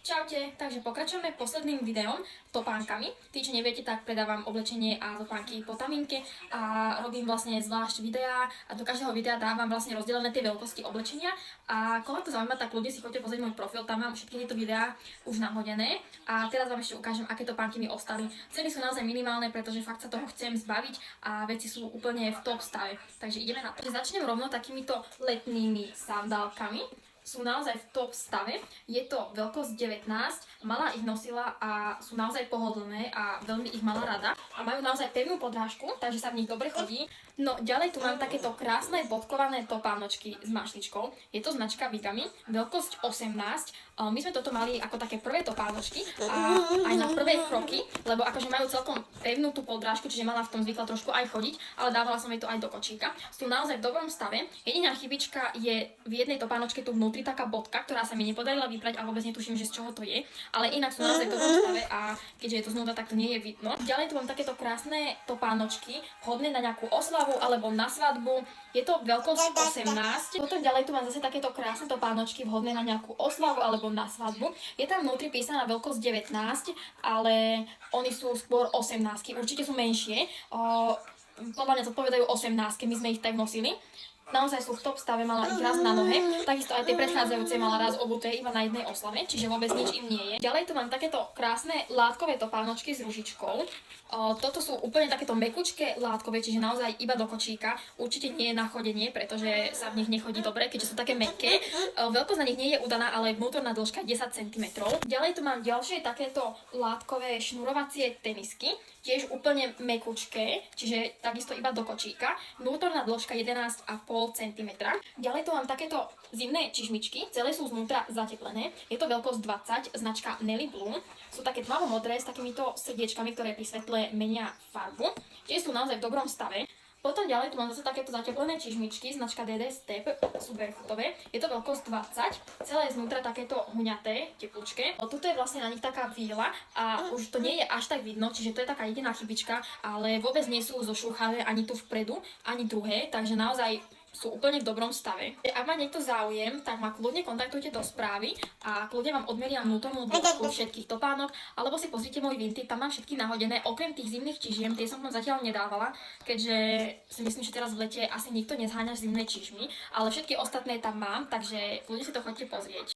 Čaute, takže pokračujeme posledným videom topánkami. Tí, čo neviete, tak predávam oblečenie a topánky po Taminke a robím vlastne zvlášť videá a do každého videa dávam vlastne rozdelené tie veľkosti oblečenia a koho to zaujíma, tak ľudia si chodite pozrieť môj profil, tam mám všetky tieto videá už nahodené a teraz vám ešte ukážem, aké topánky mi ostali. Ceny sú naozaj minimálne, pretože fakt sa toho chcem zbaviť a veci sú úplne v top stave. Takže ideme na to. Začnem rovno takýmito letnými sandálkami. Sú naozaj v top stave, je to veľkosť 19, mala ich nosila a sú naozaj pohodlné a veľmi ich mala rada. A majú naozaj pevnú podrážku, takže sa v nich dobre chodí. No ďalej tu mám takéto krásne bodkované topánočky s mašličkou. Je to značka Vigami, veľkosť 18. My sme toto mali ako také prvé topánočky a aj na prvé kroky, lebo akože majú celkom pevnú tú podrážku, čiže mala v tom zvykla trošku aj chodiť, ale dávala som jej to aj do kočíka. Sú naozaj v dobrom stave. Jediná chybička je v jednej topánočke tu vnútri taká bodka, ktorá sa mi nepodarila vyprať a vôbec netuším, že z čoho to je, ale inak sú naozaj v dobrom stave a keďže je to znútra, tak to nie je vidno. Ďalej tu mám takéto krásne topánočky, vhodné na nejakú oslavu alebo na svadbu. Je to veľkosť 18. Potom ďalej tu mám zase takéto krásne topánočky vhodné na nejakú oslavu alebo na svadbu. Je tam vnútri písaná veľkosť 19, ale oni sú skôr 18. Určite sú menšie. Podľa mňa zodpovedajú 18, my sme ich tak nosili. Naozaj sú v top stave, mala ich raz na nohe, takisto aj tie predchádzajúce mala raz obuté iba na jednej oslave, čiže vôbec nič im nie je. Ďalej tu mám takéto krásne látkové topánočky s ružičkou. Toto sú úplne takéto mekučké látkové, čiže naozaj iba do kočíka. Určite nie je na chodenie, pretože sa v nich nechodí dobre, keďže sú také mäkké. Veľkosť na nich nie je udaná, ale vnútorná dĺžka 10 cm. Ďalej tu mám ďalšie takéto látkové šnurovacie tenisky, tiež úplne mekučké, čiže takisto iba do kočíka. Vnútorná dĺžka 11,5 cm. Ďalej tu mám takéto zimné čižmičky, celé sú znútra zateplené. Je to veľkosť 20, značka Nelly Blue. Sú také tmavo-modré s takýmito srdiečkami, ktoré pri svetle menia farbu. Tiež sú naozaj v dobrom stave. Potom ďalej tu mám zase takéto zateplené čižmičky, značka DD Step, sú barefootové. Je to veľkosť 20, celé je znútra takéto huňaté, teplúčke. Tuto je vlastne na nich taká víla a už to nie je až tak vidno, čiže to je taká jediná chybička, ale vôbec nie sú zošúchané ani tu vpredu, ani druhé, takže naozaj sú úplne v dobrom stave. Ak má niekto záujem, tak ma kľudne kontaktujte do správy a kľudne vám odmeriam vnútornú dĺžku všetkých topánok, alebo si pozrite môj Vinted, tam mám všetky nahodené, okrem tých zimných čižiem, tie som tam zatiaľ nedávala, keďže si myslím, že teraz v lete asi nikto nezháňa zimné čižmy, ale všetky ostatné tam mám, takže kľudne si to chodite pozrieť.